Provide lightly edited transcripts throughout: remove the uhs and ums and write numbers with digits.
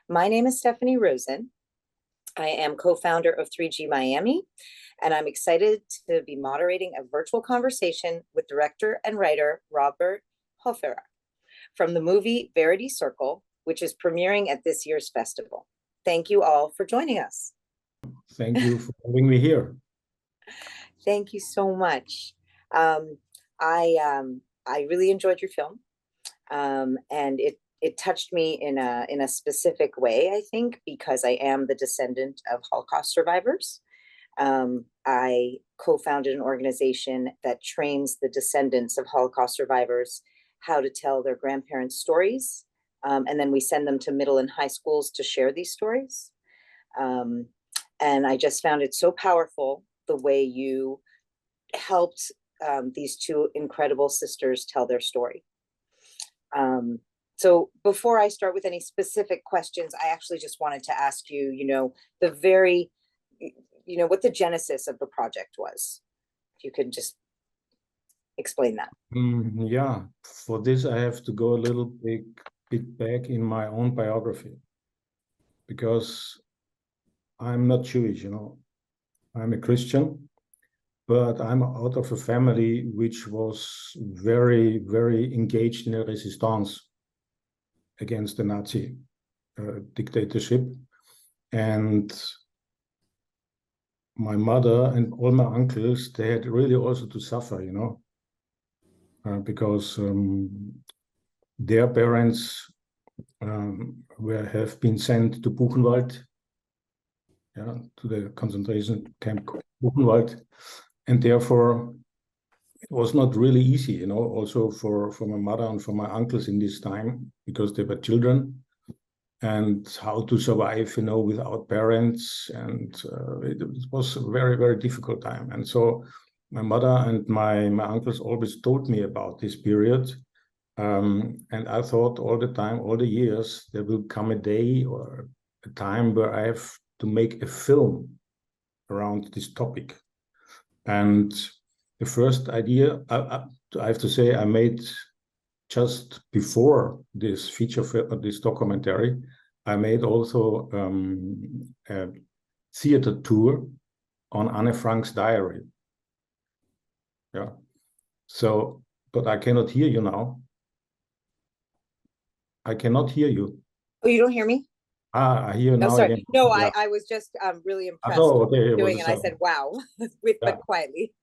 My name is Stephanie Rosen. I am co-founder of 3G Miami, and I'm excited to be moderating a virtual conversation with director and writer Robert Hofferer from the movie Verity Circle, which is premiering at this year's festival. Thank you all for joining us. Thank you for having me here. Thank you so much. I really enjoyed your film, and it touched me in a specific way, I think, because I am the descendant of Holocaust survivors. I co-founded an organization that trains the descendants of Holocaust survivors how to tell their grandparents' stories, and then we send them to middle and high schools to share these stories. And I just found it so powerful the way you helped these two incredible sisters tell their story. So before I start with any specific questions, I actually just wanted to ask you, what the genesis of the project was. If you could just explain that. Yeah, for this I have to go a little bit back in my own biography, because I'm not Jewish, I'm a Christian, but I'm out of a family which was very, very engaged in a resistance against the Nazi dictatorship. And my mother and all my uncles, they had really also to suffer, because their parents have been sent to Buchenwald, to the concentration camp Buchenwald, and therefore it was not really easy, also for my mother and for my uncles in this time, because they were children, and how to survive, without parents. And it was a very, very difficult time. And so my mother and my uncles always told me about this period. And I thought all the time, all the years, there will come a day or a time where I have to make a film around this topic. And the first idea, I have to say, I made just before this feature film, this documentary, I made also a theater tour on Anne Frank's diary. Yeah. So, but I cannot hear you now. I cannot hear you. Oh, you don't hear me? I hear now. Oh, sorry. Again. No, yeah. I was just really impressed doing, and I said, wow, but quietly.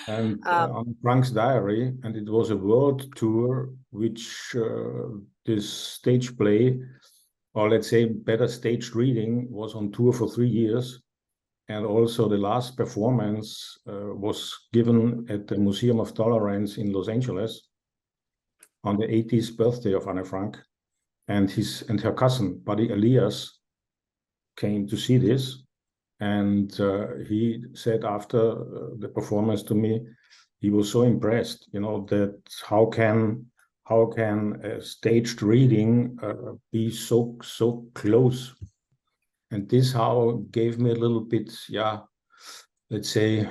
And on Frank's diary, and it was a world tour, which this stage play, or let's say better staged reading, was on tour for 3 years. And also the last performance was given at the Museum of Tolerance in Los Angeles on the 80th birthday of Anne Frank. And her cousin, Buddy Elias, came to see this. And he said after the performance to me, he was so impressed, that how can a staged reading be so close? And this how gave me a little bit, let's say,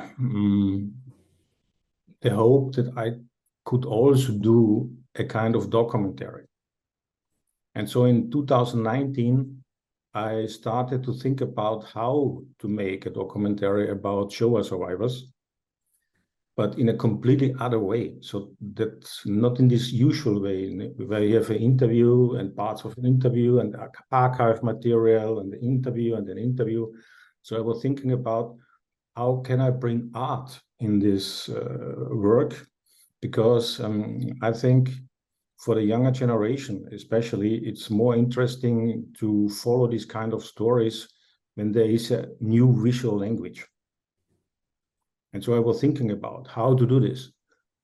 the hope that I could also do a kind of documentary. And so in 2019, I started to think about how to make a documentary about Shoah survivors, but in a completely other way. So that's not in this usual way, where you have an interview and parts of an interview and archive material and the interview and an interview. So I was thinking about how can I bring art in this work, because I think for the younger generation, especially, it's more interesting to follow these kind of stories when there is a new visual language. And so I was thinking about how to do this.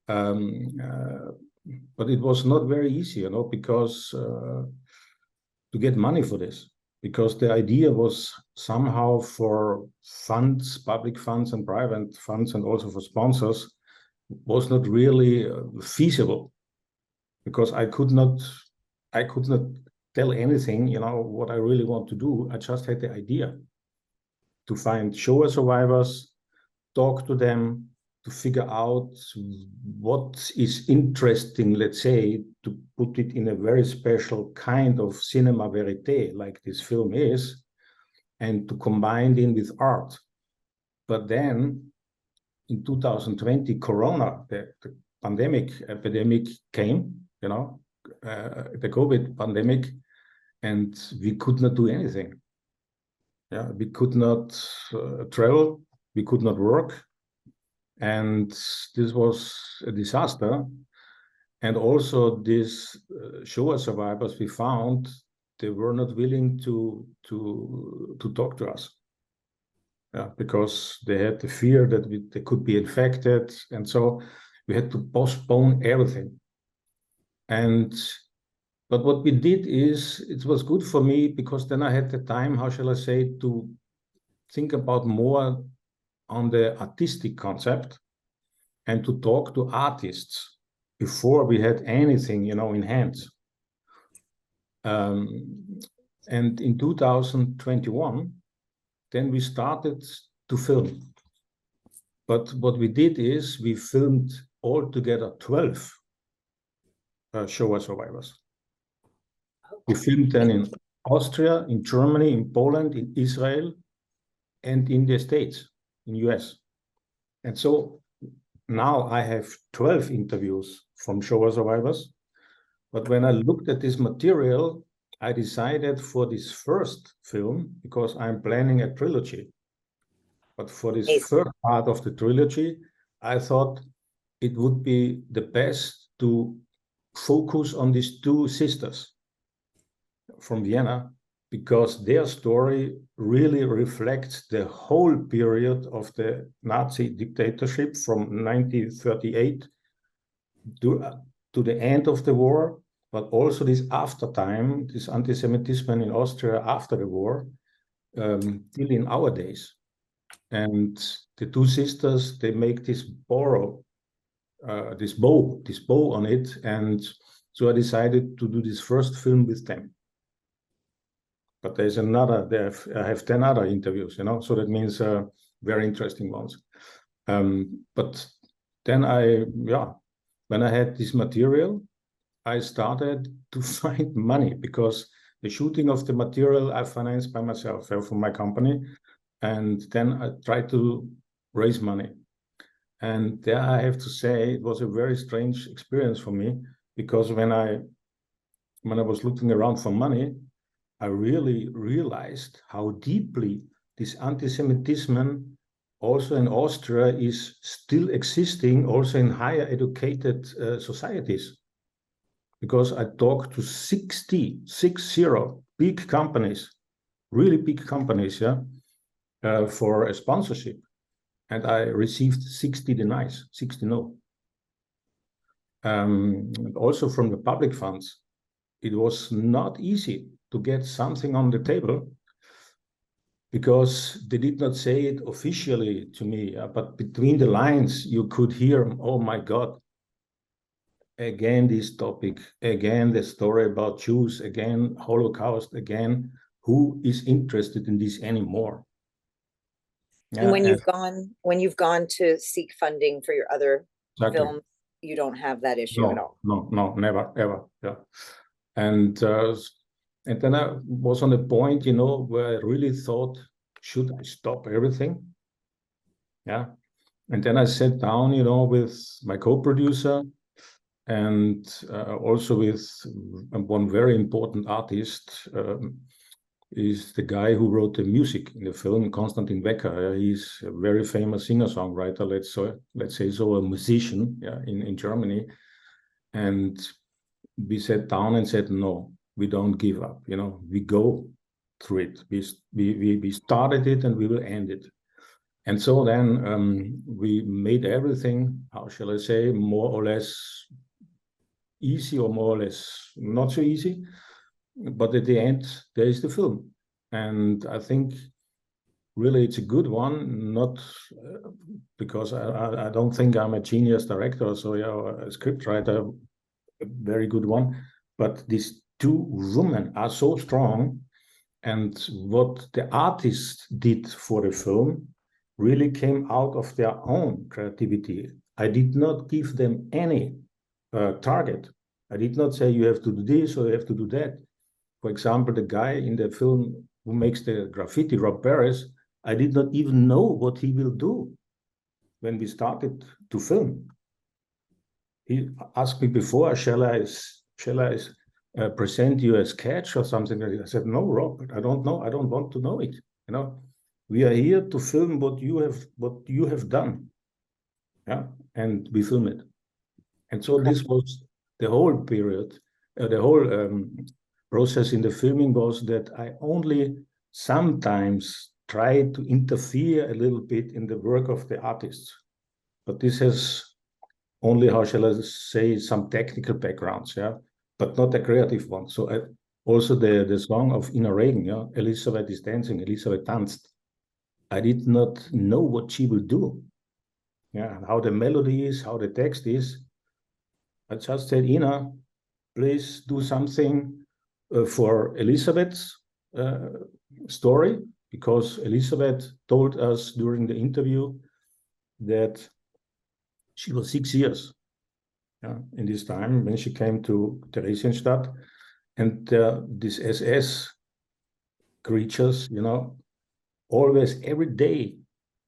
But it was not very easy, because to get money for this, because the idea was somehow for funds, public funds and private funds, and also for sponsors, was not really feasible. Because I could not tell anything, what I really want to do. I just had the idea to find Shoah survivors, talk to them, to figure out what is interesting, let's say, to put it in a very special kind of cinema verite, like this film is, and to combine it with art. But then in 2020, Corona, the pandemic, epidemic came, you know, the COVID pandemic, and we could not do anything. Yeah, we could not travel, we could not work, and this was a disaster. And also these Shoah survivors we found, they were not willing to talk to us. Yeah, because they had the fear that they could be infected, and so we had to postpone everything. But what we did is, it was good for me because then I had the time, how shall I say, to think about more on the artistic concept and to talk to artists before we had anything, you know, in hands. And in 2021, then we started to film. But what we did is we filmed altogether 12 Shoah survivors. We filmed them in Austria, in Germany, in Poland, in Israel, and in the States, in US. And so now I have 12 interviews from Shoah survivors. But when I looked at this material, I decided for this first film, because I'm planning a trilogy. But for this first part of the trilogy, I thought it would be the best to focus on these two sisters from Vienna, because their story really reflects the whole period of the Nazi dictatorship from 1938 to the end of the war, but also this after time, this anti-Semitism in Austria after the war, till in our days. And the two sisters, they make this bow on it. And so I decided to do this first film with them. But there's another, I have 10 other interviews, you know, so that means very interesting ones. But then when I had this material, I started to find money, because the shooting of the material I financed by myself from my company. And then I tried to raise money. And there I have to say, it was a very strange experience for me, because when I was looking around for money, I really realized how deeply this anti-Semitism also in Austria is still existing, also in higher educated societies. Because I talked to 60 big companies, really big companies, yeah, for a sponsorship. And I received 60 denies, 60 no. Also from the public funds, it was not easy to get something on the table, because they did not say it officially to me, but between the lines you could hear, oh my God, again this topic, again the story about Jews, again Holocaust, again, who is interested in this anymore? And when you've gone to seek funding for your other films, you don't have that issue at all. No, never, ever. Yeah. And then I was on a point, you know, where I really thought, should I stop everything? Yeah. And then I sat down, you know, with my co-producer and also with one very important artist, is the guy who wrote the music in the film, Konstantin Wecker. He's a very famous singer-songwriter, let's say so, a musician, yeah, in Germany. And we sat down and said, no, we don't give up, you know, we go through it. We started it and we will end it. And so then we made everything, how shall I say, more or less easy or more or less not so easy. But at the end, there is the film. And I think really it's a good one, not because I don't think I'm a genius director, so yeah, a script writer, a very good one. But these two women are so strong. And what the artist did for the film really came out of their own creativity. I did not give them any target. I did not say you have to do this or you have to do that. For example, the guy in the film who makes the graffiti, Rob Perez, I did not even know what he will do when we started to film. He asked me before, shall I present you a sketch or something? I said, no, Robert, I don't know. I don't want to know it. You know, we are here to film what you have done. Yeah, and we film it. And so this was the whole period, the whole process in the filming was that I only sometimes tried to interfere a little bit in the work of the artists. But this has only, how shall I say, some technical backgrounds, yeah, but not a creative one. So also the song of Ina Reagan, yeah, Elizabeth is dancing, Elizabeth danced. I did not know what she will do, yeah, how the melody is, how the text is. I just said, Ina, please do something for Elizabeth's story, because Elizabeth told us during the interview that she was 6 years in this time when she came to Theresienstadt, and these SS creatures, you know, always every day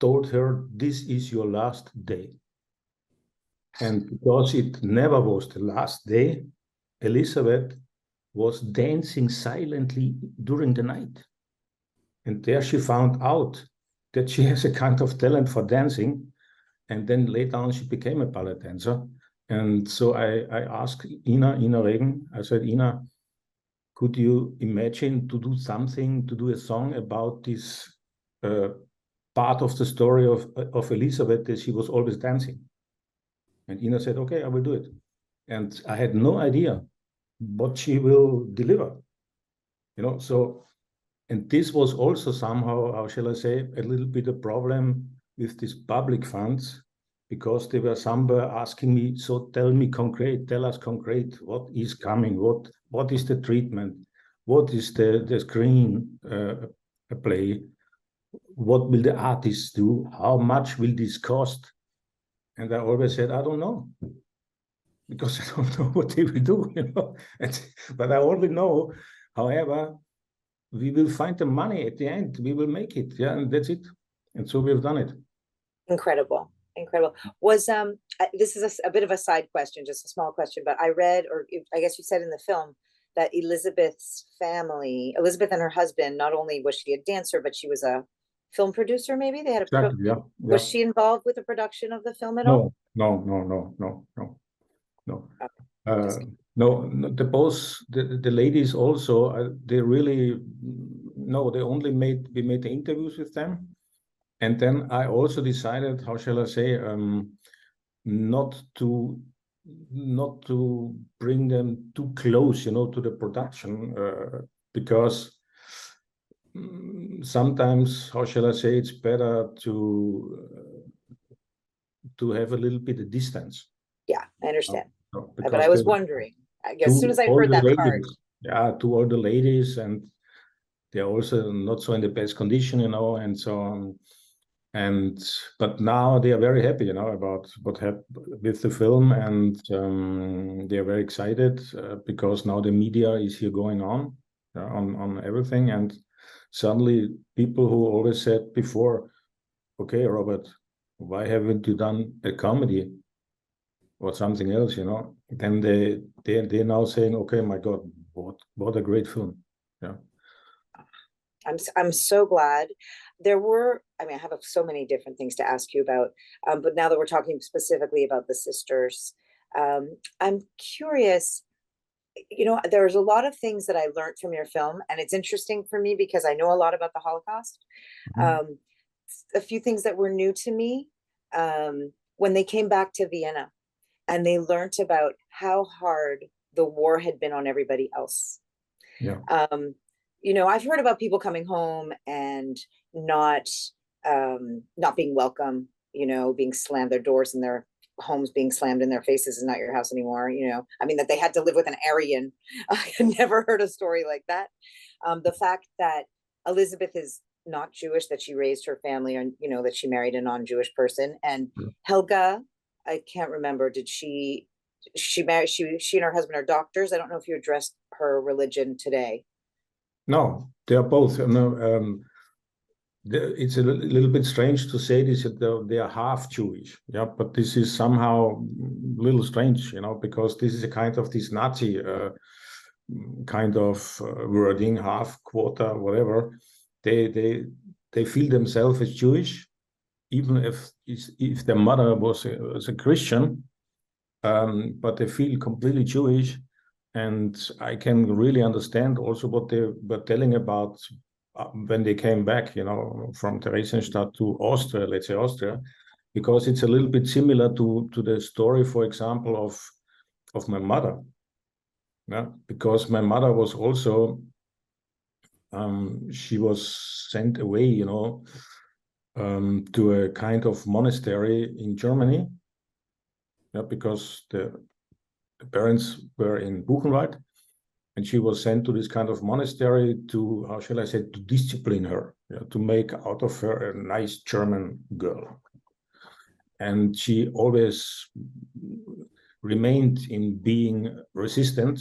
told her, this is your last day. And because it never was the last day, Elizabeth was dancing silently during the night. And there she found out that she has a kind of talent for dancing. And then later on, she became a ballet dancer. And so I asked Ina Reagan, I said, Ina, could you imagine to do something, to do a song about this part of the story of Elizabeth, that she was always dancing? And Ina said, okay, I will do it. And I had no idea what she will deliver, you know, so, and this was also somehow, how shall I say, a little bit a problem with these public funds, because they were somewhere asking me, so tell us concrete, what is coming, what is the treatment, what is the screen play, what will the artists do, how much will this cost? And I always said, I don't know, because I don't know what they will do, you know. But I only know, however, we will find the money at the end. We will make it, yeah, and that's it. And so we've done it. Incredible, incredible. Was this is a bit of a side question, just a small question, but I read, or I guess you said in the film, that Elizabeth's family, Elizabeth and her husband, not only was she a dancer, but she was a film producer. Maybe they had a Exactly, yeah, yeah. Was she involved with the production of the film at all? No. No, the both the ladies also, they really, no, they only we made the interviews with them. And then I also decided, how shall I say, not to bring them too close, you know, to the production, because sometimes, how shall I say, it's better to have a little bit of distance. Yeah, I understand. Because but I was wondering, I guess, as soon as I heard that part. Yeah, to all the ladies, and they're also not so in the best condition, you know, and so on. But now they are very happy, you know, about what happened with the film, and they are very excited because now the media is here going on everything, and suddenly people who always said before, okay, Robert, why haven't you done a comedy or something else, you know? Then they're now saying, okay, my God, what a great film. Yeah. I'm so glad. There were, I mean, I have so many different things to ask you about, but now that we're talking specifically about the sisters, I'm curious, you know, there's a lot of things that I learned from your film, and it's interesting for me because I know a lot about the Holocaust. Mhm. A few things that were new to me, when they came back to Vienna and they learned about how hard the war had been on everybody else. Yeah. You know, I've heard about people coming home and not not being welcome, you know, being slammed, their doors and their homes being slammed in their faces is not your house anymore, you know. I mean, that they had to live with an Aryan. I had never heard a story like that. The fact that Elizabeth is not Jewish, that she raised her family, and that she married a non-Jewish person. And Helga, I can't remember, did she married, she and her husband are doctors. I don't know if you addressed her religion today. No, they are both. It's a little bit strange to say this, that they are half Jewish, yeah, but this is somehow a little strange, because this is a kind of this Nazi kind of wording, half, quarter, whatever. They feel themselves as Jewish, even if their mother was a Christian, but they feel completely Jewish. And I can really understand also what they were telling about when they came back, from Theresienstadt to Austria, let's say Austria, because it's a little bit similar to the story, for example, of my mother. Yeah, because my mother was also, she was sent away, to a kind of monastery in Germany. Yeah, because the parents were in Buchenwald, and she was sent to this kind of monastery to, how shall I say, to discipline her, to make out of her a nice German girl. And she always remained in being resistant,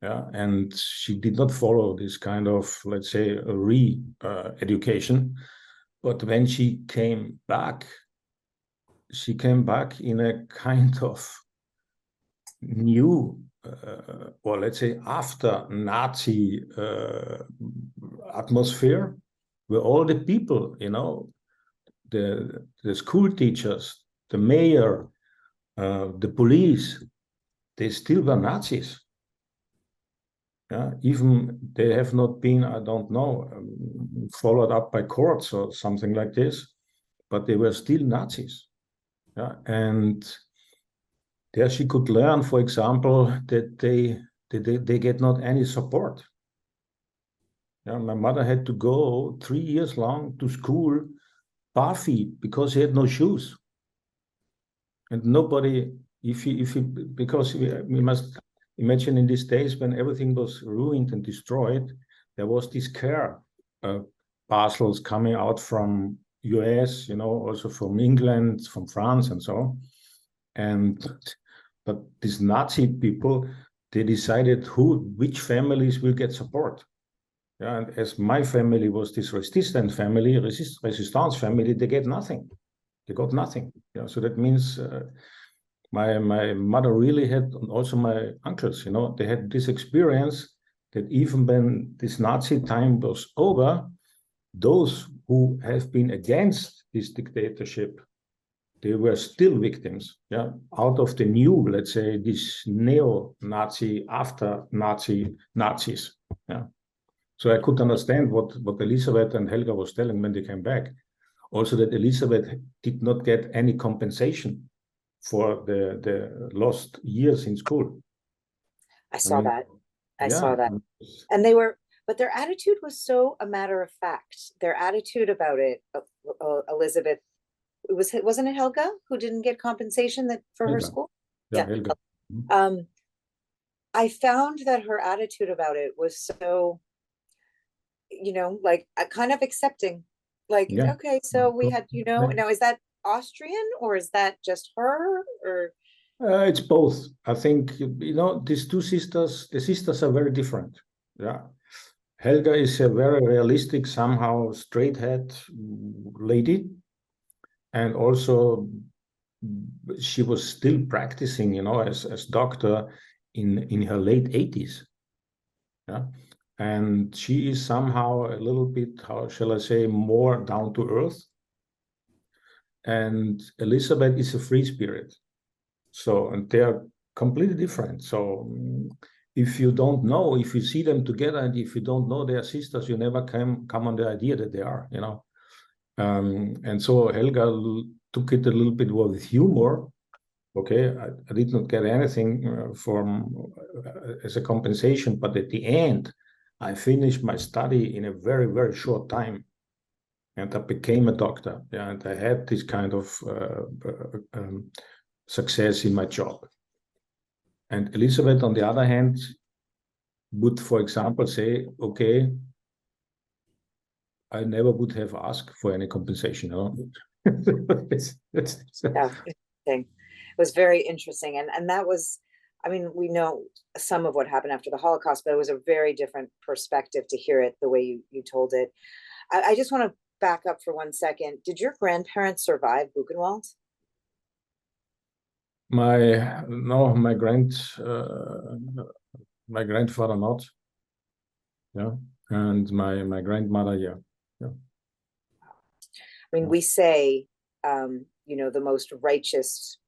and she did not follow this kind of, let's say, re-education. But when she came back in a kind of new, or let's say after Nazi atmosphere, where all the people, the school teachers, the mayor, the police, they still were Nazis. Yeah, even they have not been, I don't know, followed up by courts or something like this, but they were still Nazis. Yeah, and there she could learn, for example, that they get not any support. Yeah, my mother had to go 3 years long to school barefeet because she had no shoes. And nobody, because we must imagine in these days when everything was ruined and destroyed, there was this care parcels coming out from US, also from England, from France and so on. But these Nazi people, they decided which families will get support. Yeah, and as my family was this resistance family, they get nothing. They got nothing. Yeah, so that means my mother really had, also my uncles, they had this experience that even when this Nazi time was over, those who have been against this dictatorship, they were still victims, yeah, out of the new, let's say, this neo-Nazi, Nazis, yeah. So I could understand what Elisabeth and Helga was telling when they came back. Also that Elisabeth did not get any compensation for the lost years in school. I saw that. I saw that. And but their attitude was so a matter of fact. Their attitude about it, Elizabeth, wasn't it Helga who didn't get compensation for Helga. her school? Yeah, Helga. I found that her attitude about it was so, like kind of accepting. Like, okay, so we had, now is that Austrian or is that just her or? It's both. I think, these two sisters, the sisters are very different. Yeah. Helga is a very realistic, somehow straight-head lady. And also she was still practicing, as doctor in her late 80s. Yeah. And she is somehow a little bit, how shall I say, more down to earth. And Elizabeth is a free spirit. So, and they are completely different. So if you don't know, if you see them together and if you don't know their sisters, you never come on the idea that they are, and so Helga took it a little bit more with humor. Okay, I did not get anything as a compensation, but at the end, I finished my study in a very, very short time. And I became a doctor. Yeah, and I had this kind of success in my job. And Elizabeth, on the other hand, would, for example, say, okay, I never would have asked for any compensation. Yeah, interesting. It was very interesting. And that was, I mean, we know some of what happened after the Holocaust, but it was a very different perspective to hear it the way you told it. I just want to back up for 1 second. Did your grandparents survive Buchenwald? No, my grandfather not. Yeah. And my grandmother, yeah. Yeah. I mean, we say, the most righteous,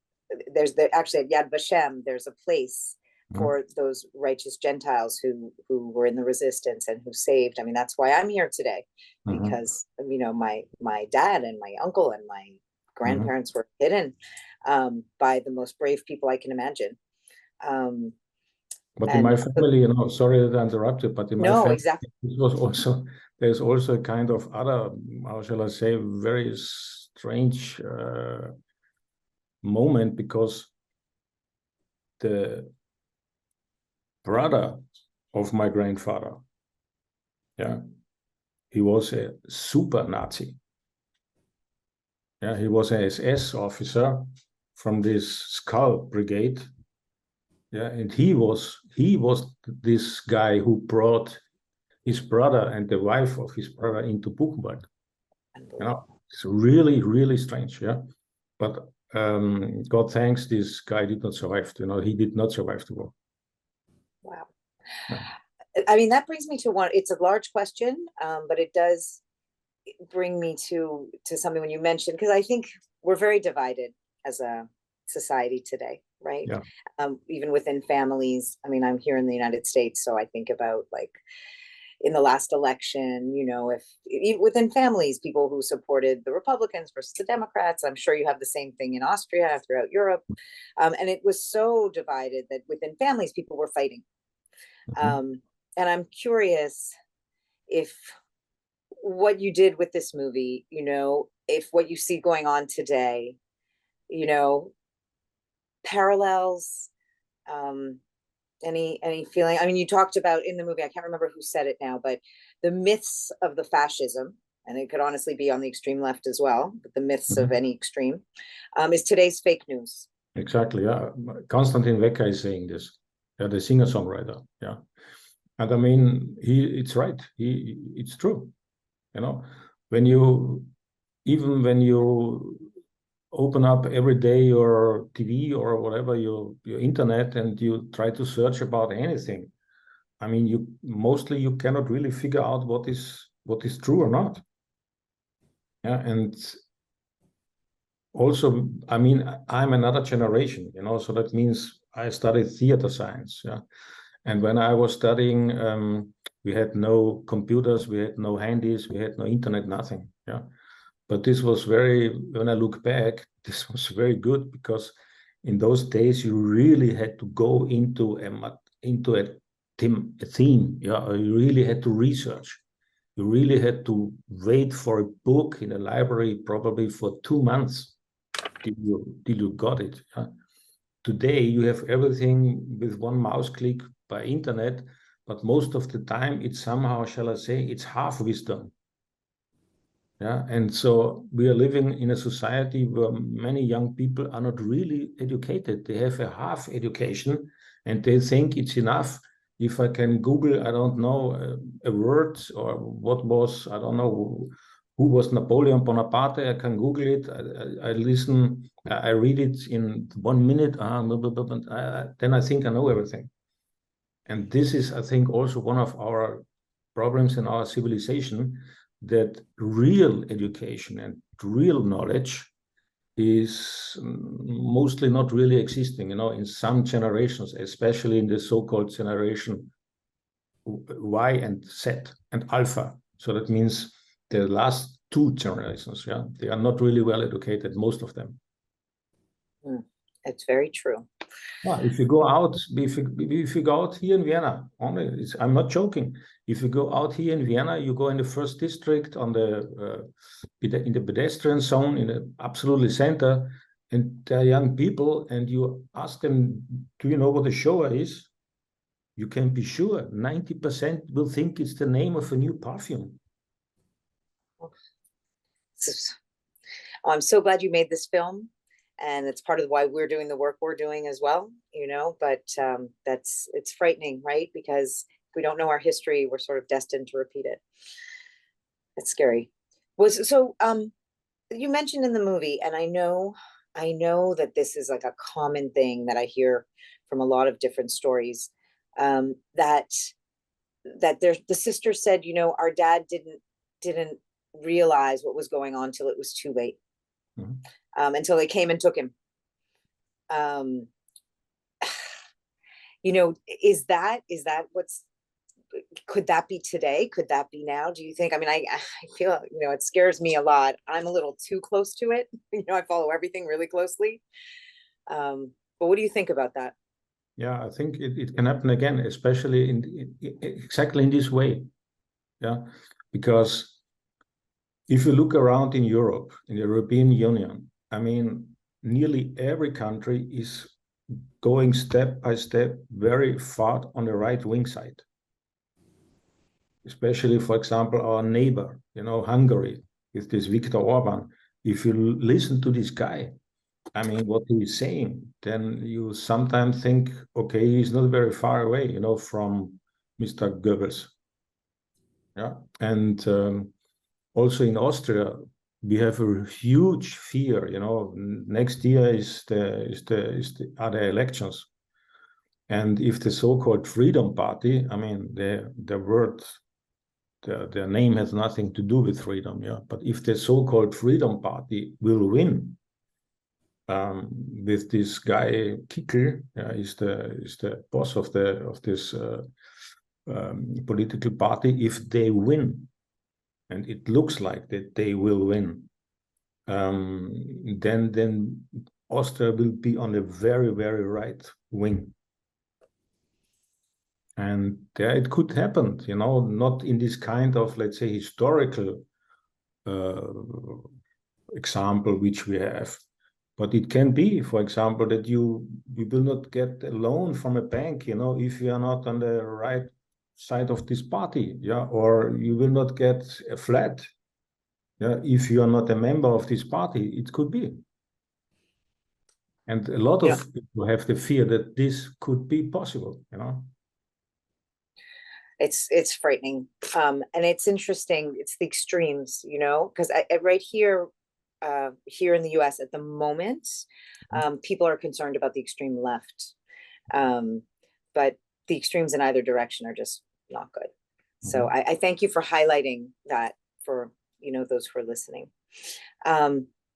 actually at Yad Vashem, there's a place for those righteous Gentiles who were in the resistance and who saved. I mean, that's why I'm here today, because, my dad and my uncle and my grandparents were hidden by the most brave people I can imagine. But in my family, sorry that I interrupted, but in my family, exactly. There's also a kind of other, how shall I say, very strange moment, because the brother of my grandfather, yeah, he was a super Nazi. Yeah, he was an SS officer from this Skull Brigade. Yeah, and he was this guy who brought his brother and the wife of his brother into Buchenwald. It's really, really strange. Yeah, but God thanks, this guy did not survive. He did not survive the war. Wow. Yeah. I mean, that brings me to one. It's a large question, but it does bring me to something when you mentioned, because I think we're very divided as a society today, right? Yeah. Even within families. I mean, I'm here in the United States, so I think about, like, in the last election, if within families, people who supported the Republicans versus the Democrats. I'm sure you have the same thing in Austria, throughout Europe. And it was so divided that within families, people were fighting. And I'm curious if what you did with this movie, if what you see going on today, parallels, any feeling. I mean, you talked about in the movie, I can't remember who said it now, but the myths of the fascism, and it could honestly be on the extreme left as well, but the myths of any extreme, is today's fake news. Exactly. Yeah, Konstantin Wecker is saying this. Yeah, the singer-songwriter. Yeah, and I mean, it's right. It's true. When you open up every day your TV or whatever, your internet, and you try to search about anything, I mean, you cannot really figure out what is true or not. Yeah, and also, I mean, I'm another generation, so that means I studied theater science. Yeah, and when I was studying, we had no computers, we had no handies, we had no internet, nothing. Yeah. But this was when I look back, this was very good, because in those days you really had to go into a theme. Yeah, you really had to research. You really had to wait for a book in a library, probably for 2 months till you got it. Yeah? Today you have everything with one mouse click by internet, but most of the time it's somehow, shall I say, it's half wisdom. Yeah, and so we are living in a society where many young people are not really educated. They have a half education, and they think it's enough if I can Google, I don't know, a word, or what was, I don't know, who was Napoleon Bonaparte. I can Google it. I listen, I read it in 1 minute. Then I think I know everything. And this is, I think, also one of our problems in our civilization, that real education and real knowledge is mostly not really existing, in some generations, especially in the so-called generation Y and Z and Alpha. So that means the last 2 generations, yeah, they are not really well educated, most of them. It's very true. Well, if you go out here in Vienna, I'm not joking. If you go out here in Vienna, you go in the first district in the pedestrian zone, in the absolutely center, and there are young people, and you ask them, "Do you know what a Showa is?" You can be sure 90% will think it's the name of a new perfume. Oh, I'm so glad you made this film, and it's part of why we're doing the work we're doing as well, but it's frightening, right? Because if we don't know our history, we're sort of destined to repeat it. It's scary. You mentioned in the movie, and I know that this is like a common thing that I hear from a lot of different stories, that the sister said, our dad didn't realize what was going on till it was too late. Mhm. Until they came and took him. Um, is that could that be today? Could that be now? Do you think? I mean, I feel, it scares me a lot. I'm a little too close to it. I follow everything really closely. But what do you think about that? Yeah, I think it can happen again, especially exactly in this way. Yeah, because if you look around in Europe, in the European Union, I mean, nearly every country is going step by step very far on the right wing side. Especially, for example, our neighbor, Hungary, with this Viktor Orban. If you listen to this guy, I mean, what he's saying, then you sometimes think, okay, he's not very far away, from Mr. Goebbels. Yeah, and also in Austria, we have a huge fear. Next year are the elections, and if the so-called Freedom Party, I mean, the word, their name has nothing to do with freedom. Yeah, but if the so-called Freedom Party will win, with this guy Kickel, is the boss of this political party. If they win, and it looks like that they will win, then Austria will be on the very, very right wing. And there it could happen, not in this kind of, let's say, historical example which we have. But it can be, for example, that you will not get a loan from a bank, if you are not on the right side of this party, yeah, or you will not get a flat, yeah, if you are not a member of this party. It could be. And a lot Yeah, of people have the fear that this could be possible, it's frightening. And it's interesting. It's the extremes, because right here, here in the US at the moment, people are concerned about the extreme left. But the extremes in either direction are just not good. So Mhm. I thank you for highlighting that for, those who are listening. I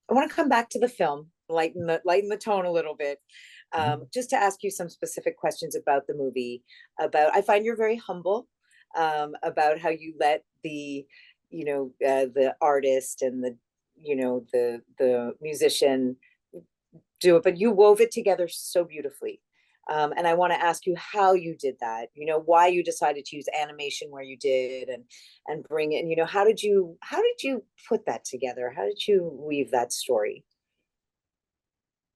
want to come back to the film, lighten the tone a little bit. Mhm. Just to ask you some specific questions about the movie. I find you're very humble, about how you let the artist and the musician do it, but you wove it together so beautifully. And I want to ask you how you did that. Why you decided to use animation where you did, and bring it. How did you put that together? How did you weave that story?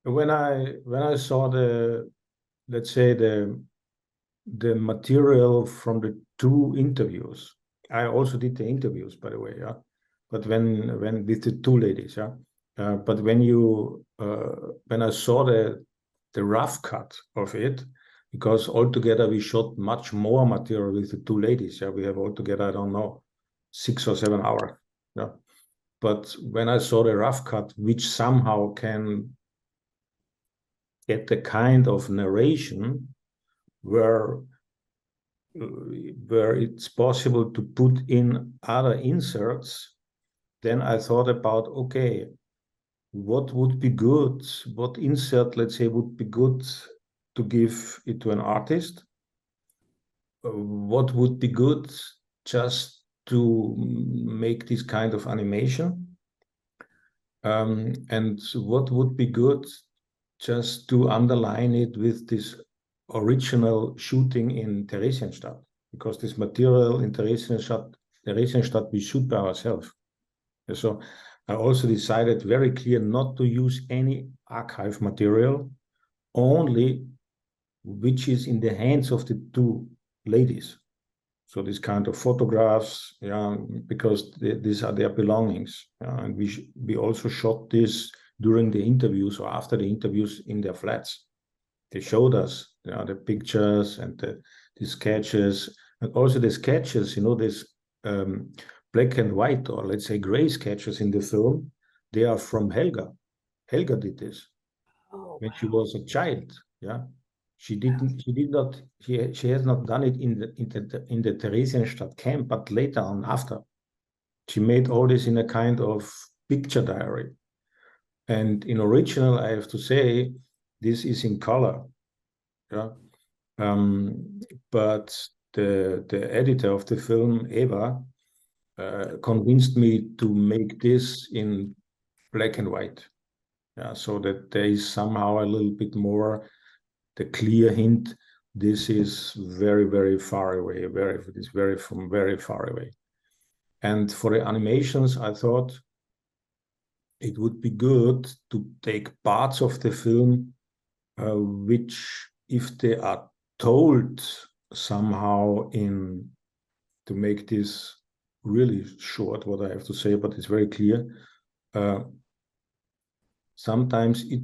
When I saw let's say the material from the two interviews, I also did the interviews, by the way, yeah. But when with the two ladies, yeah. But when I saw the rough cut of it, because altogether we shot much more material with the two ladies. Yeah, we have altogether, I don't know, 6 or 7 hours. Yeah. But when I saw the rough cut, which somehow can get the kind of narration where it's possible to put in other inserts, then I thought about, okay, what would be good? What insert, let's say, would be good to give it to an artist? What would be good just to make this kind of animation? And what would be good just to underline it with this original shooting in Theresienstadt? Because this material in Theresienstadt we shoot by ourselves. So I also decided very clear not to use any archive material, only which is in the hands of the two ladies. So these kind of photographs, yeah, because these are their belongings. And we also shot this during the interviews or after the interviews in their flats. They showed us, the pictures and the sketches, and also the sketches, this black and white, or let's say gray sketches in the film. They are from Helga. Helga did this when she was a child. Yeah, she did not. She has not done it in the Theresienstadt camp, but later on, after she made all this in a kind of picture diary. And in original, I have to say, this is in color. Yeah, but the editor of the film, Eva, convinced me to make this in black and white. Yeah, so that there is somehow a little bit more the clear hint. This is very, very far away. From very far away. And for the animations, I thought it would be good to take parts of the film, which, if they are told somehow to make this really short, what I have to say, but it's very clear. Sometimes it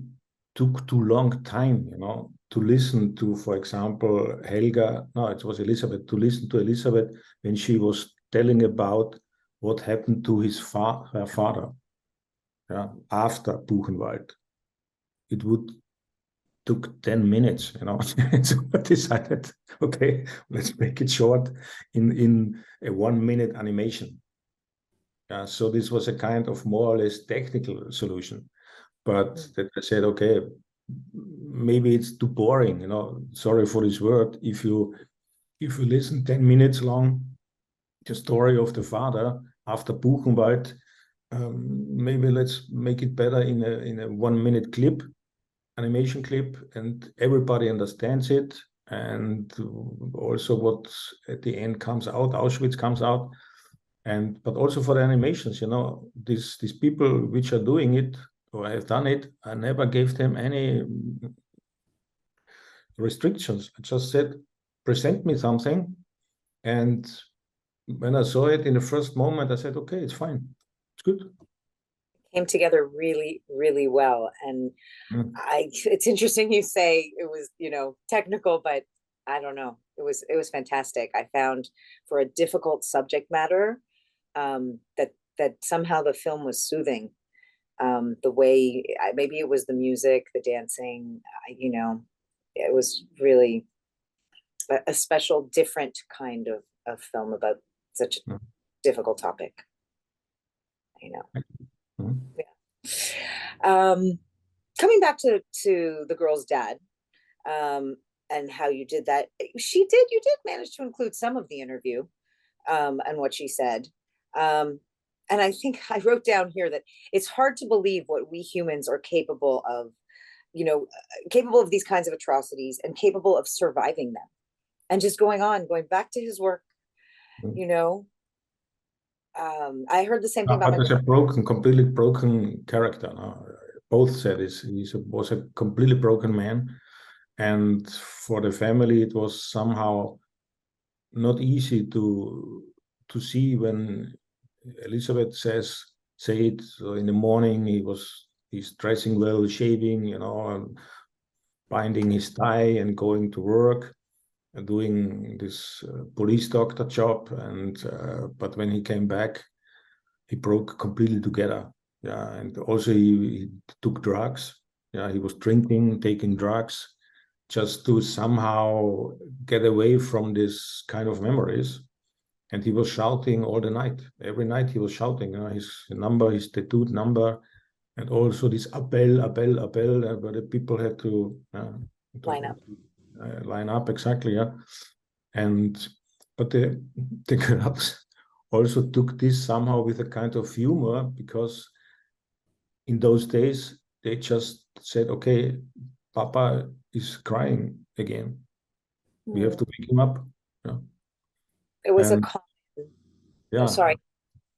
took too long time, to listen to, for example, it was Elizabeth, to listen to Elizabeth when she was telling about what happened to her father, after Buchenwald. It took 10 minutes, So I decided, okay, let's make it short in a 1 minute animation. So this was a kind of more or less technical solution. But that I said, okay, maybe it's too boring, sorry for this word. If you listen 10 minutes long, the story of the father after Buchenwald, maybe let's make it better in a 1 minute clip, animation clip, and everybody understands it. And also what at the end comes out, Auschwitz comes out. But also for the animations, these people which are doing it, or have done it, I never gave them any restrictions. I just said, present me something. And when I saw it in the first moment, I said, okay, it's fine. It's good. Came together really, really well. And it's interesting you say it was, technical, but I don't know. It was fantastic. I found for a difficult subject matter, that somehow the film was soothing. The way, maybe it was the music, the dancing, it was really a special, different kind of film about such a difficult topic. Yeah. Coming back to the girl's dad, and how you did that, you did manage to include some of the interview, and what she said. And I think I wrote down here that it's hard to believe what we humans are capable of, capable of these kinds of atrocities and capable of surviving them and just going back to his work, I heard the same thing about my completely broken character. Both said he was a completely broken man. And for the family, it was somehow not easy to see when Elizabeth say it. So in the morning, he's dressing well, shaving, and binding his tie and going to work and doing this police doctor job. But when he came back, he broke completely together. Yeah, and also he took drugs. Yeah, he was drinking, taking drugs, just to somehow get away from this kind of memories. And he was shouting all the night. Every night he was shouting, his number, his tattooed number, and also this appel, where the people had to line up exactly, yeah. But the girls also took this somehow with a kind of humor, because in those days they just said, okay, Papa is crying again. We have to wake him up. Yeah. It was yeah. Sorry.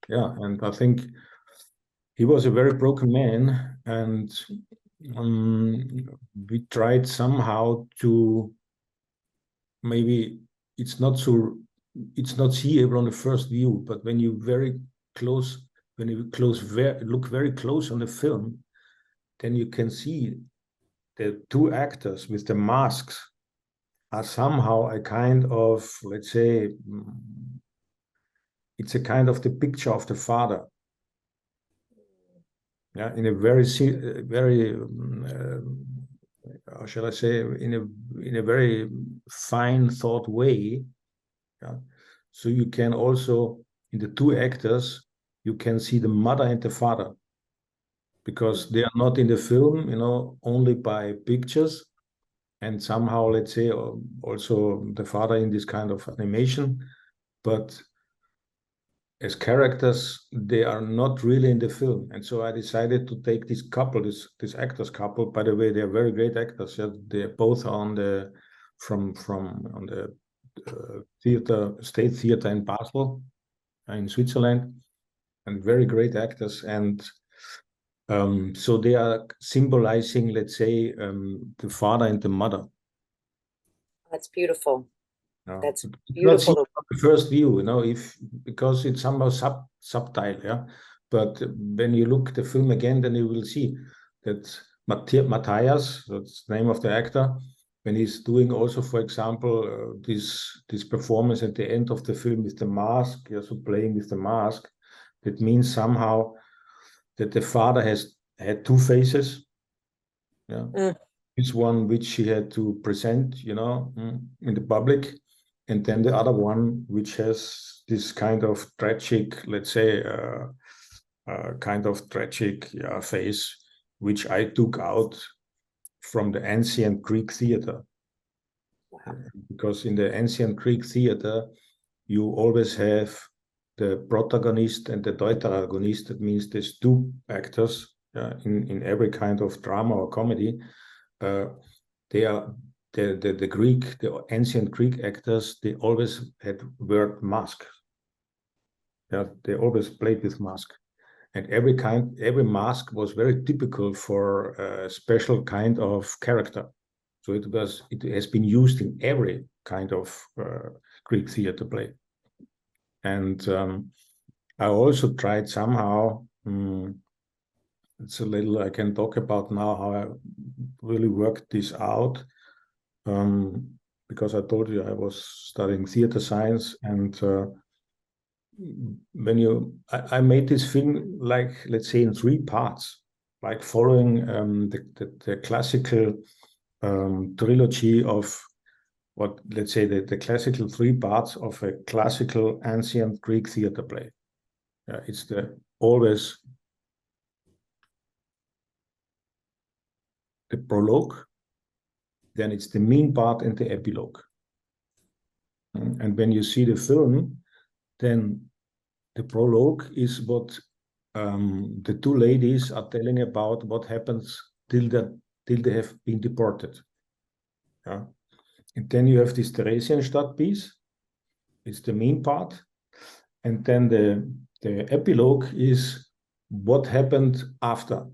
Yeah, and I think he was a very broken man, and we tried somehow to, maybe it's not so it's not seeable on the first view, but when you look very close on the film, then you can see the two actors with the masks are somehow a kind of, let's say, it's a kind of the picture of the father. Yeah, in a very, how shall I say, in a very fine thought way. Yeah. So you can also, in the two actors, you can see the mother and the father, because they are not in the film, only by pictures, and somehow, let's say, also the father in this kind of animation, but as characters, they are not really in the film. And so I decided to take this couple, this actors couple. By the way, they are very great actors. Yeah? They're both on the State Theater in Basel, in Switzerland, and very great actors. And so they are symbolizing, let's say, the father and the mother. That's beautiful. No, That's it's not seen beautiful. from the first view, because it's somehow subtle, yeah. But when you look the film again, then you will see that Matthias, that's the name of the actor, when he's doing also, for example, this performance at the end of the film with the mask, also playing with the mask, that means somehow that the father has had two faces, yeah. This one which he had to present, in the public, and then the other one which has this kind of tragic, let's say, kind of tragic face, which I took out from the ancient Greek theater. Wow. Because in the ancient Greek theater, you always have the protagonist and the deuteragonist. That means there's two actors in every kind of drama or comedy. They are the ancient Greek actors. They always had wear mask. Yeah, they always played with mask, and every mask was very typical for a special kind of character. So it has been used in every kind of Greek theater play. And I also tried somehow. It's a little I can talk about now how I really worked this out. Because I told you I was studying theater science, and I made this film, like, let's say, in three parts, like following the classical trilogy of what, let's say, the classical three parts of a classical ancient Greek theater play. It's always the prologue, then it's the main part and the epilogue. And when you see the film, then the prologue is what the two ladies are telling about what happens till they have been deported. Yeah. And then you have this Theresienstadt piece. It's the main part. And then the epilogue is what happened after.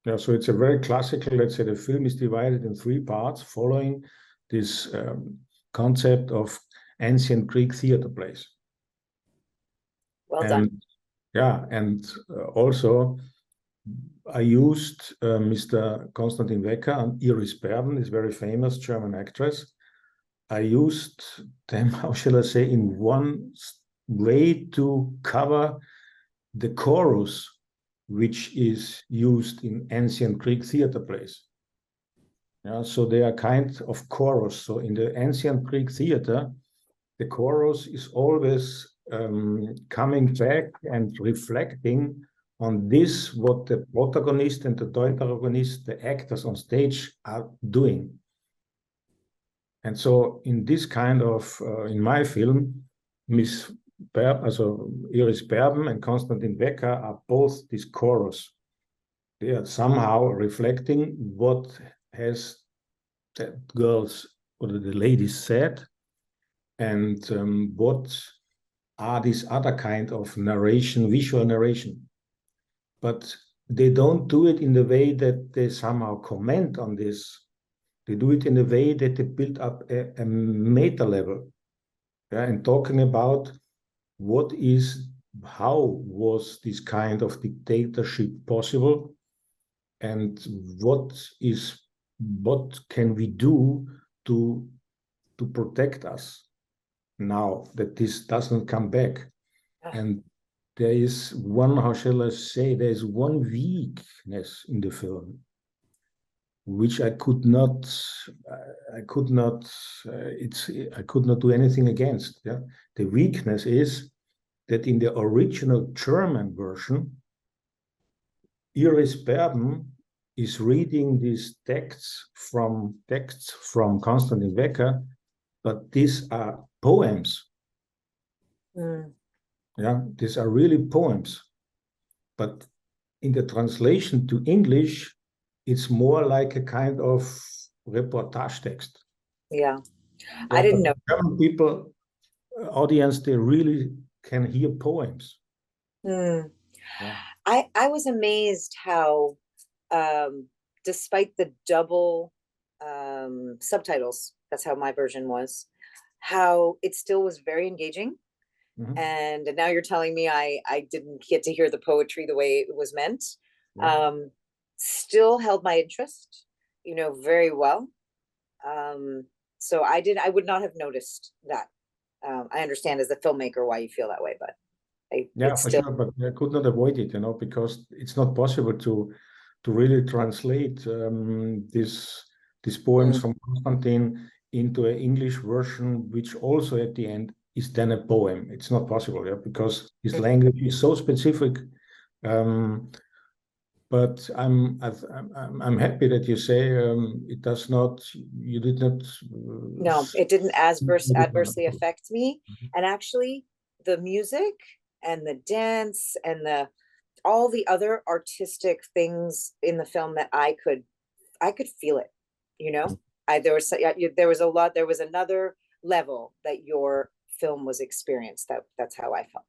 Yeah, so it's a very classical, let's say, the film is divided in three parts following this concept of ancient Greek theater plays. Well done. And also I used Mr. Konstantin Wecker and Iris Berben, this very famous German actress. I used them, how shall I say, in one way to cover the chorus, which is used in ancient Greek theater plays. Yeah, so they are kind of chorus. So in the ancient Greek theater, the chorus is always coming back and reflecting on this, what the protagonist and the deuteragonist, the actors on stage, are doing. And so in this kind of, in my film, Iris Berben and Konstantin Wecker are both this chorus. They are somehow reflecting what has the girls or the ladies said, and what are these other kind of narration, visual narration. But they don't do it in the way that they somehow comment on this. They do it in a way that they build up a meta level. yeah, and talking about how was this kind of dictatorship possible, and what can we do to protect us now that this doesn't come back. And there is one, how shall I say, there is one weakness in the film which I could not do anything against. Yeah, the weakness is that in the original German version, Iris Berben is reading these texts from Constantin Wecker, but these are poems. Yeah, these are really poems. But in the translation to English, it's more like a kind of reportage text. Yeah, I didn't know. German people, audience, they really can hear poems. Yeah. I was amazed how, despite the double subtitles, that's how my version was, how it still was very engaging. Mm-hmm. And now you're telling me I didn't get to hear the poetry the way it was meant. Still held my interest, very well. So I would not have noticed that. I understand as a filmmaker why you feel that way, but for sure, but I could not avoid it, because it's not possible to really translate these poems from Constantine into an English version, which also at the end is then a poem. It's not possible, because his language is so specific. But I'm happy that you say it does not. You did not. No, it didn't adversely affect me, and actually, the music and the dance and all the other artistic things in the film that I could feel it. There was another level that your film was experienced. That's how I felt.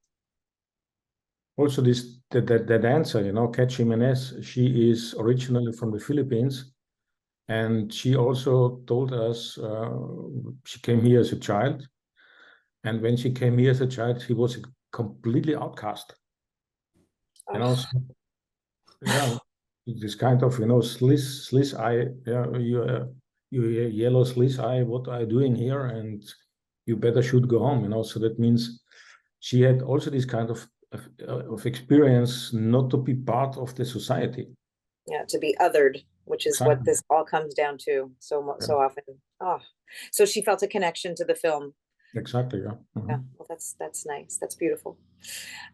Also, the dancer, Kat Jimenez, she is originally from the Philippines, and she also told us she came here as a child, and when she came here as a child, she was completely outcast. And also, this kind of slice eye, you yellow slice eye. What are you doing here? And you better should go home. So that means she had also this kind of experience not to be part of the society. Yeah, to be othered, which is what this all comes down to so often. Oh, so she felt a connection to the film. Exactly. Yeah. Mm-hmm. Yeah. Well, that's nice. That's beautiful.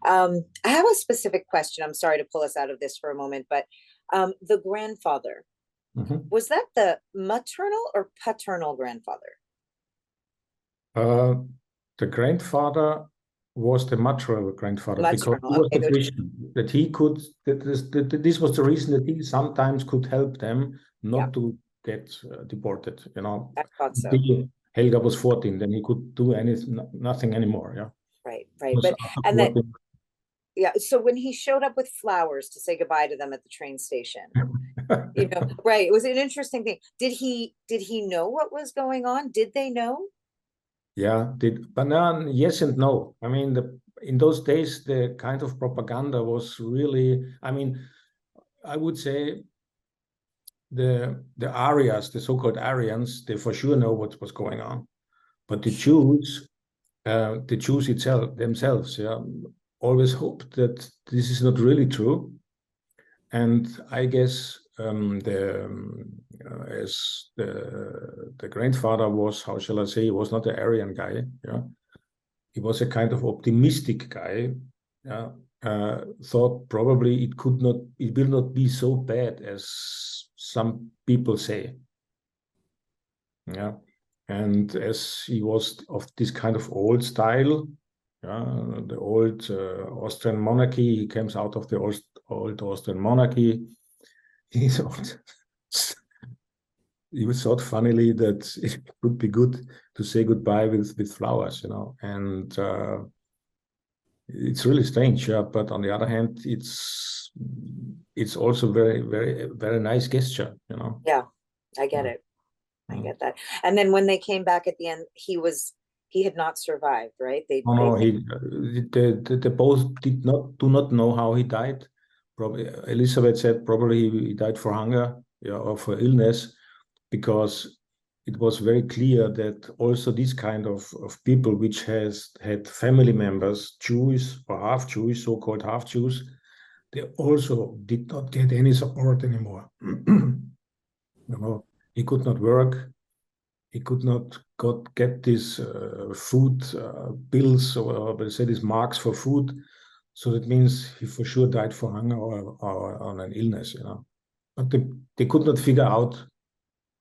I have a specific question. I'm sorry to pull us out of this for a moment, but the grandfather, was that the maternal or paternal grandfather? The grandfather was the maternal grandfather, because he was the Christian, that he could, this was the reason that he sometimes could help them not to get deported. I thought so. Helga was 14, then he could do nothing anymore. Yeah. Right. But and then so when he showed up with flowers to say goodbye to them at the train station, right, it was an interesting thing. Did he know what was going on? Did they know? Yeah, but now, yes and no. I mean, in those days, the kind of propaganda was really, I would say the Aryans, the so-called Aryans, they for sure know what was going on. But the Jews themselves, always hoped that this is not really true. And I guess as the grandfather was, how shall I say, he was not an Aryan guy. Yeah, he was a kind of optimistic guy. Yeah, thought probably it will not be so bad as some people say. Yeah, and as he was of this kind of old style, the old Austrian monarchy, he comes out of the old Austrian monarchy. He thought funnily that it would be good to say goodbye with flowers, and it's really strange. Yeah, but on the other hand, it's also very, very, very nice gesture, Yeah, I get it. I get that. And then when they came back at the end, he was he had not survived, right? No, they both do not know how he died. Probably Elizabeth said probably he died for hunger, yeah, or for illness, because it was very clear that also this kind of people which has had family members, Jews or half Jewish, so-called half Jews, they also did not get any support anymore. He could not work. He could not get these food bills, or they say these marks for food. So that means he for sure died for hunger or on an illness, But they could not figure out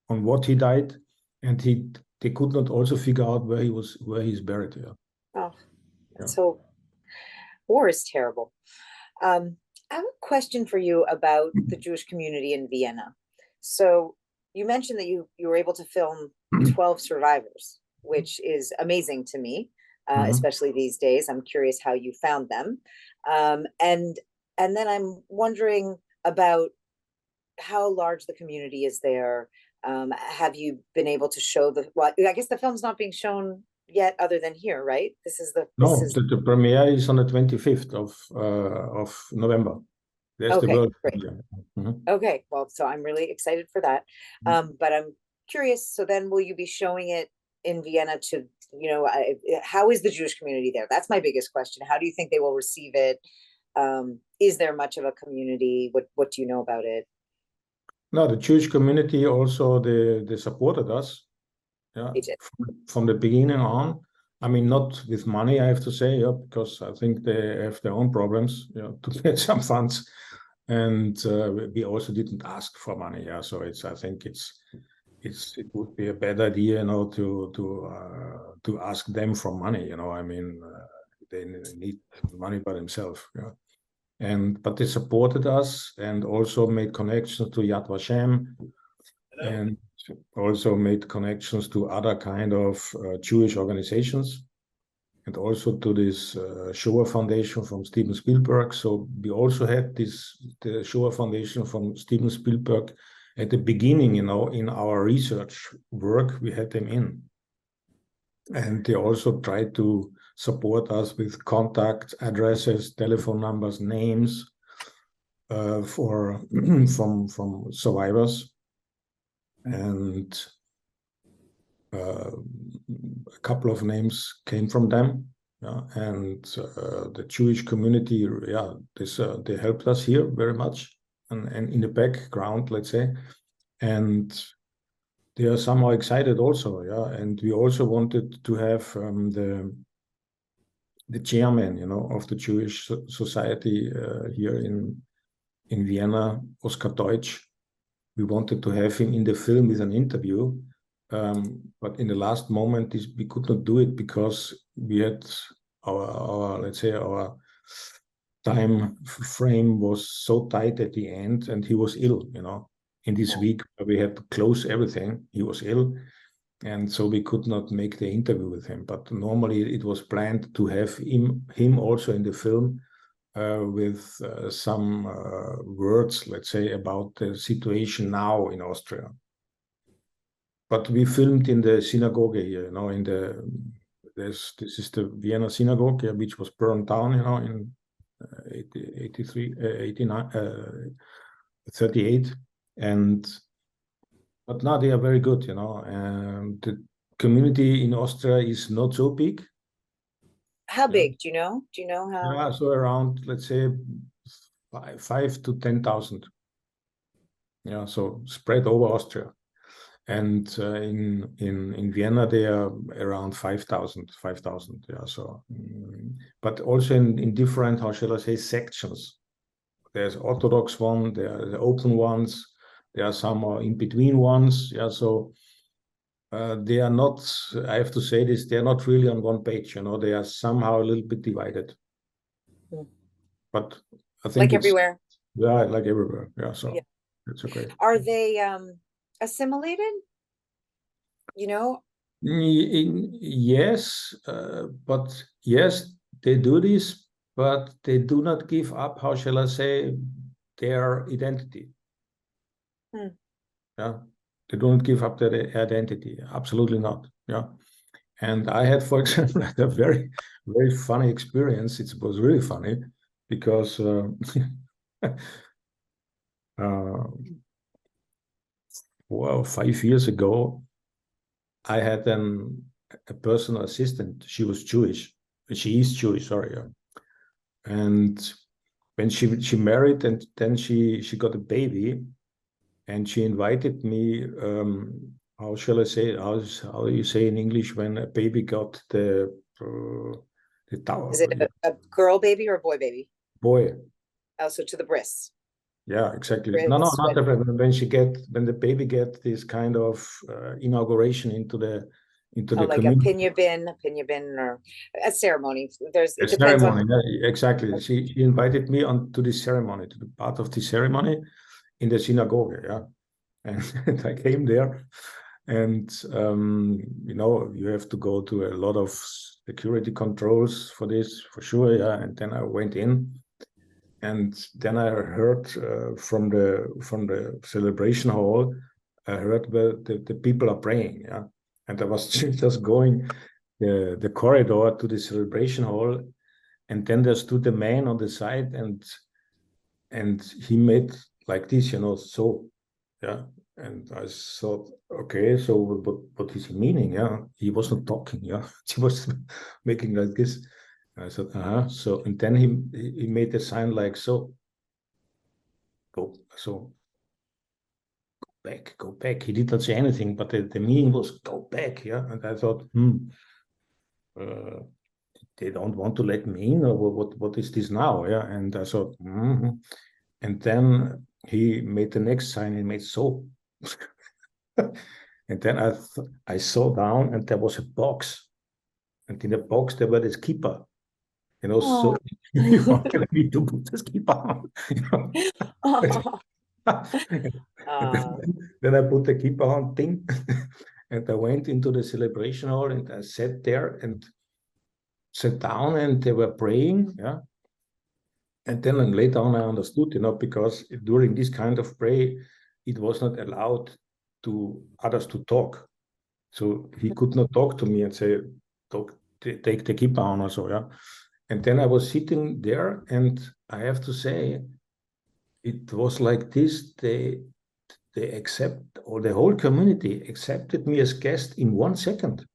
on what he died, and they could not also figure out where he's buried. Yeah. Oh, Yeah. so war is terrible. I have a question for you about the Jewish community in Vienna. So you mentioned that you were able to film 12 survivors, which is amazing to me, especially these days. I'm curious how you found them. And then I'm wondering about how large the community is there. Have you been able to show well, I guess the film's not being shown yet other than here, right? The premiere is on the 25th of November. There's the world premiere. Okay, well, so I'm really excited for that. But I'm curious, so then will you be showing it in Vienna to, how is the Jewish community there? That's my biggest question. How do you think they will receive it? Is there much of a community? What do you know about it? No, the Jewish community also, they supported us. Yeah, They did. From the beginning on. I mean, not with money, I have to say, because I think they have their own problems, to get some funds. And we also didn't ask for money. Yeah, so I think it would be a bad idea, to ask them for money. I mean, they need money by themselves. Yeah, but they supported us and also made connections to Yad Vashem. Hello. And also made connections to other kind of Jewish organizations, and also to this Shoah Foundation from Steven Spielberg. So we also had the Shoah Foundation from Steven Spielberg at the beginning, in our research work, we had them in. And they also tried to support us with contact addresses, telephone numbers, names from survivors. And a couple of names came from them, and the Jewish community, they helped us here very much, and in the background, let's say, and they are somehow excited also, and we also wanted to have the chairman, of the Jewish society here in Vienna, Oskar Deutsch. We wanted to have him in the film with an interview, but in the last moment, we could not do it because we had our let's say, our time frame was so tight at the end, and he was ill, in this week we had to close everything. He was ill, and so we could not make the interview with him. But normally it was planned to have him also in the film, with some words, let's say, about the situation now in Austria. But we filmed in the synagogue here, this is the Vienna synagogue, which was burned down, in 38. But now they are very good, and the community in Austria is not so big. How big? Do you know? Do you know how? Yeah, so around, let's say, 5 to 10,000. Yeah, so spread over Austria. And in Vienna, they are around 5,000. Yeah, so, but also in different, how shall I say, sections. There's Orthodox one, there are the open ones, there are some in between ones. Yeah, so they are not, I have to say this, they are not really on one page, they are somehow a little bit divided. But I think like everywhere. Yeah, like everywhere. Yeah, so it's okay. Are they assimilated? Yes, but yes, they do this, but they do not give up, how shall I say, their identity. Yeah, they don't give up their identity. Absolutely not. Yeah, And I had, for example, a very, very funny experience. It was really funny because well, 5 years ago, I had a personal assistant. She was Jewish. She is Jewish, sorry. And when she married, and then she got a baby, and she invited me. How shall I say? How do you say in English when a baby got the Is it a girl baby or a boy baby? boy? Also to the bris. Yeah, exactly. No, Bris not when the baby get this kind of inauguration into the like a community. pinya bin, or a ceremony. A It depends on. ceremony, yeah, exactly. She invited me on to this ceremony, to the part of the ceremony in the synagogue, yeah. And I came there, and you have to go to a lot of security controls for this, for sure, yeah. And then I went in, and then I heard from the celebration hall, I heard the people are praying, yeah. And I was just going the corridor to the celebration hall, and then there stood a man on the side, and he made like this, so, yeah. And I thought, okay, so what is he meaning? Yeah, he wasn't talking, yeah. He was making like this. I said, so, and then he made a sign like so, go back, go back. He did not say anything, but the meaning was go back, yeah. And I thought, uh, they don't want to let me in, or what is this now, yeah. And I thought, and then he made the next sign. He made so. And then I saw down, and there was a box, and in the box there were this keeper, so Oh. you wanted me to put this keeper on, Oh. And then I put the keeper on thing, and I went into the celebration hall, and I sat there and sat down, and they were praying, yeah. And then later on, I understood, because during this kind of prayer, it was not allowed to others to talk. So he could not talk to me and say, take the keeper on or so, yeah. And then I was sitting there, and I have to say, it was like this. They accept, or the whole community accepted me as guest in 1 second.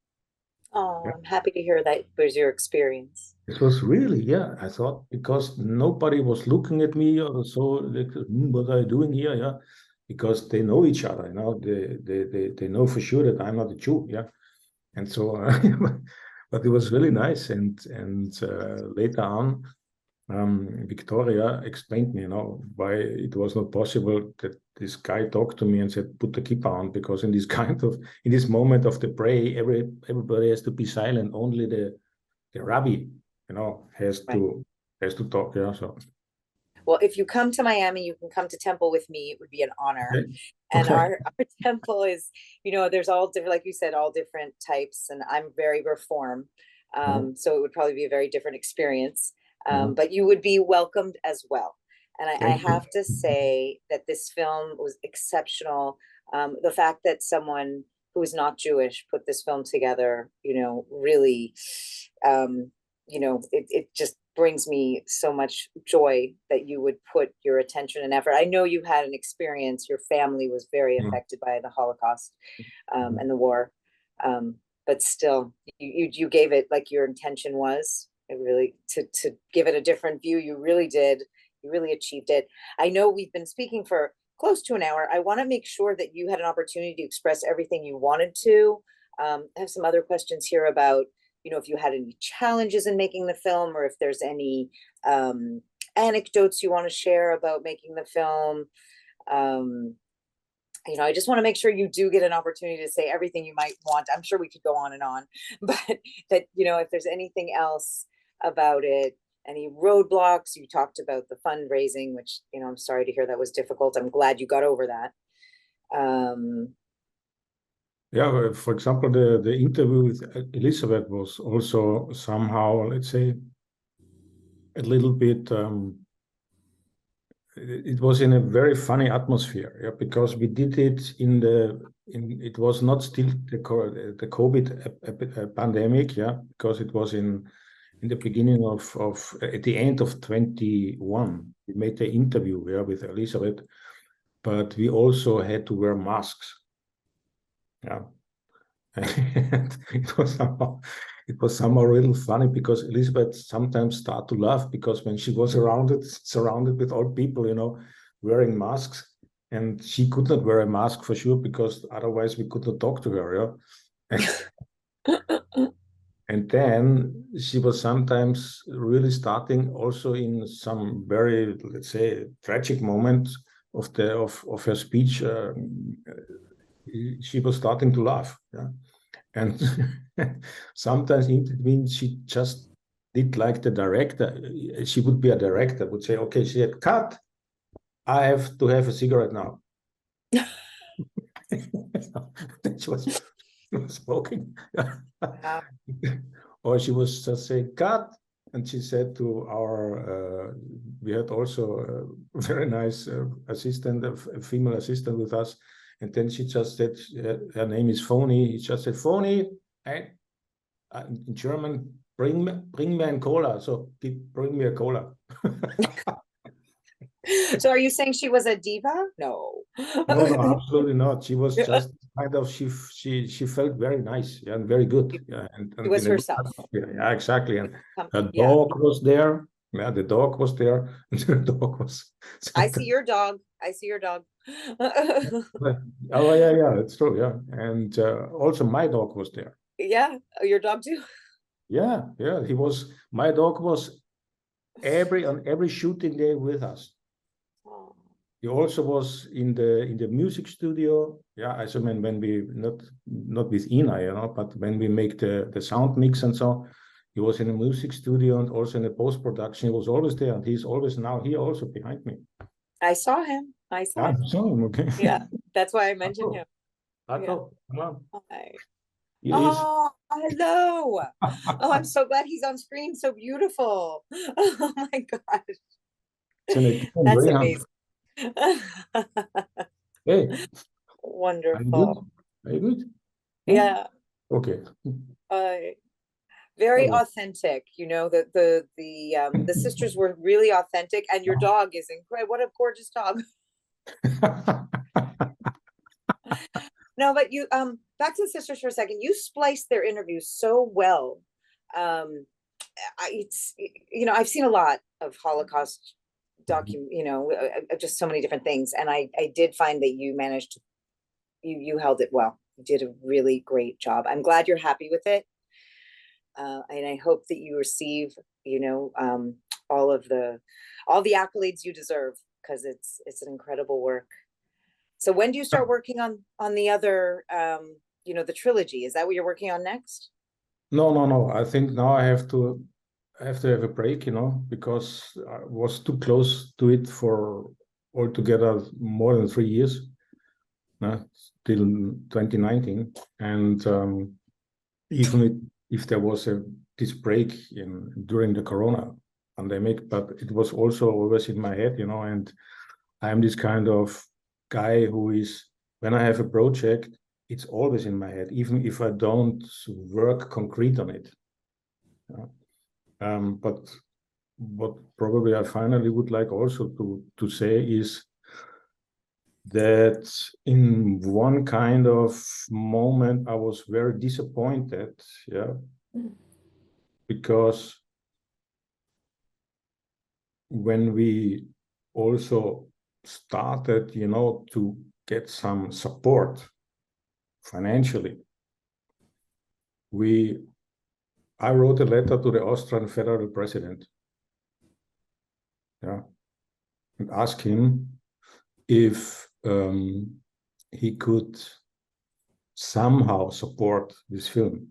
Oh, I'm happy to hear that was your experience. It was really, yeah. I thought, because nobody was looking at me or so, like, what are you doing here? Yeah, because they know each other. They know for sure that I'm not a Jew. Yeah, and so, but it was really nice. And later on, Victoria explained me, why it was not possible that this guy talked to me and said, "Put the kippah on," because in this moment of the prayer, everybody has to be silent. Only the rabbi, has Right. to talk. Yeah. So. Well, if you come to Miami, you can come to Temple with me. It would be an honor. Okay. And Okay. our temple is, there's all different, like you said, all different types, and I'm very reform. So it would probably be a very different experience. But you would be welcomed as well. And I Thank you. have to say that this film was exceptional. The fact that someone who is not Jewish put this film together, really, it just brings me so much joy that you would put your attention and effort. I know you had an experience, your family was very affected by the Holocaust and the war. But still, you gave it like your intention was. It really, to give it a different view, you really did. You really achieved it. I know we've been speaking for close to an hour. I want to make sure that you had an opportunity to express everything you wanted to. I have some other questions here about, if you had any challenges in making the film, or if there's any anecdotes you want to share about making the film. I just want to make sure you do get an opportunity to say everything you might want. I'm sure we could go on and on, but that, if there's anything else about it, any roadblocks. You talked about the fundraising, which, I'm sorry to hear that was difficult. I'm glad you got over that. Yeah, for example, the interview with Elizabeth was also somehow, let's say, a little bit it was in a very funny atmosphere, yeah, because we did it it was not still the COVID pandemic, yeah, because it was in the beginning of at the end of 21. We made the interview, yeah, with Elizabeth, but we also had to wear masks, yeah. And it was somehow really funny because Elizabeth sometimes started to laugh because when she was surrounded with old people, you know, wearing masks, and she could not wear a mask for sure because otherwise we could not talk to her, yeah. And then she was sometimes really starting also in some very, let's say, tragic moments of her speech. She was starting to laugh, yeah. And sometimes in between, she just did like the director. She would be a director, would say, okay, she had cut. I have to have a cigarette now. She was smoking. Wow. Or she was just saying, cut. And she said to we had also a very nice assistant, a female assistant with us. And then she just said, her name is Phony. She just said, Phony, in German, bring me a cola. So bring me a cola. So are you saying she was a diva? No. No, absolutely not. She was just kind of she felt very nice, yeah, and very good. Yeah, and She was in a good herself. atmosphere. Yeah, exactly. And her Yeah. dog was there. Yeah, the dog was there. And the dog was. I see your dog. I see your dog. Oh yeah, it's true. Yeah, and also my dog was there. Yeah, your dog too. Yeah, he was. My dog was on every shooting day with us. Oh. He also was in the music studio. Yeah, I mean when we not with Ina, you know, but when we make the sound mix and so, he was in the music studio and also in the post production. He was always there, and he's always now here also behind me. I saw him. I saw Yeah, him. I saw him. Okay. Yeah, that's why I mentioned him. Otto, come on. Hi. He is. Oh, hello. Oh, I'm so glad he's on screen. So beautiful. Oh my God. It's an Italian That's greyhound. amazing. Hey, are you good? Wonderful. Are you good? Hmm? Yeah. Okay. Very Oh. authentic. You know, the sisters were really authentic, and your dog is incredible. What a gorgeous dog. No, but you back to the sisters for a second. You spliced their interviews so well. It's I've seen a lot of Holocaust just so many different things, and I did find that you managed to you held it well. You did a really great job. I'm glad you're happy with it, and I hope that you receive all the accolades you deserve, because it's an incredible work. So when do you start working on the other the trilogy? Is that what you're working on next? No. I think now I have to have a break, you know, because I was too close to it for altogether more than 3 years, till 2019. And even if there was this break during the Corona pandemic, but it was also always in my head, you know, and I'm this kind of guy who is, when I have a project, it's always in my head, even if I don't work concrete on it. But what probably I finally would like also to say is that in one kind of moment I was very disappointed, yeah, because when we also started, you know, to get some support financially, I wrote a letter to the Austrian federal president, yeah, and asked him if he could somehow support this film.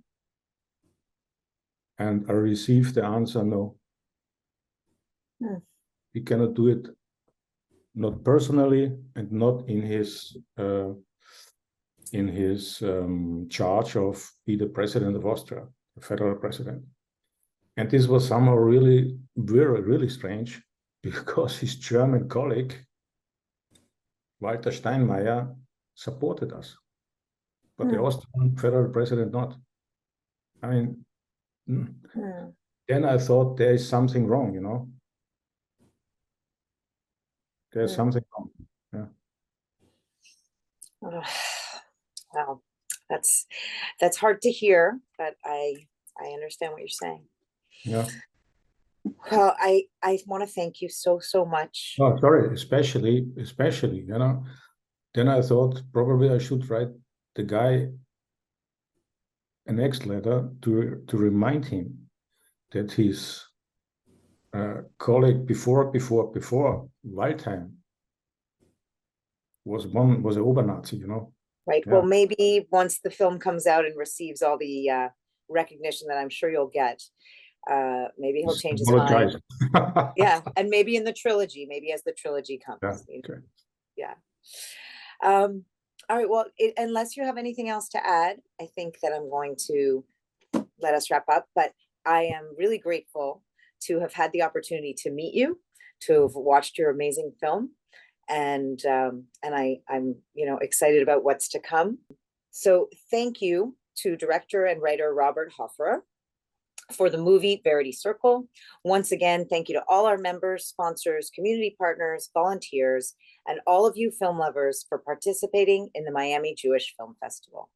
And I received the answer, no. He cannot do it, not personally and not in his charge of be the president of Austria, the federal president. And this was somehow really, really, really strange, because his German colleague, Walter Steinmeier, supported us, but the Austrian federal president not. I mean, then I thought there is something wrong, you know. There's something wrong. Yeah. Wow, that's hard to hear, but I understand what you're saying. Yeah. Well, I want to thank you so much. Oh, sorry, especially, you know. Then I thought probably I should write the guy a next letter to remind him that his colleague before Waldheim was a Obernazi, you know. Right. Yeah. Well, maybe once the film comes out and receives all the recognition that I'm sure you'll get, maybe he'll change his mind. Yeah, and maybe in the trilogy, maybe as the trilogy comes. Yeah. Okay. Yeah. All right. Well, unless you have anything else to add, I think that I'm going to let us wrap up. But I am really grateful to have had the opportunity to meet you, to have watched your amazing film, and I'm excited about what's to come. So thank you to director and writer Robert Hofferer for the movie Verity Circle. Once again, thank you to all our members, sponsors, community partners, volunteers, and all of you film lovers for participating in the Miami Jewish Film Festival.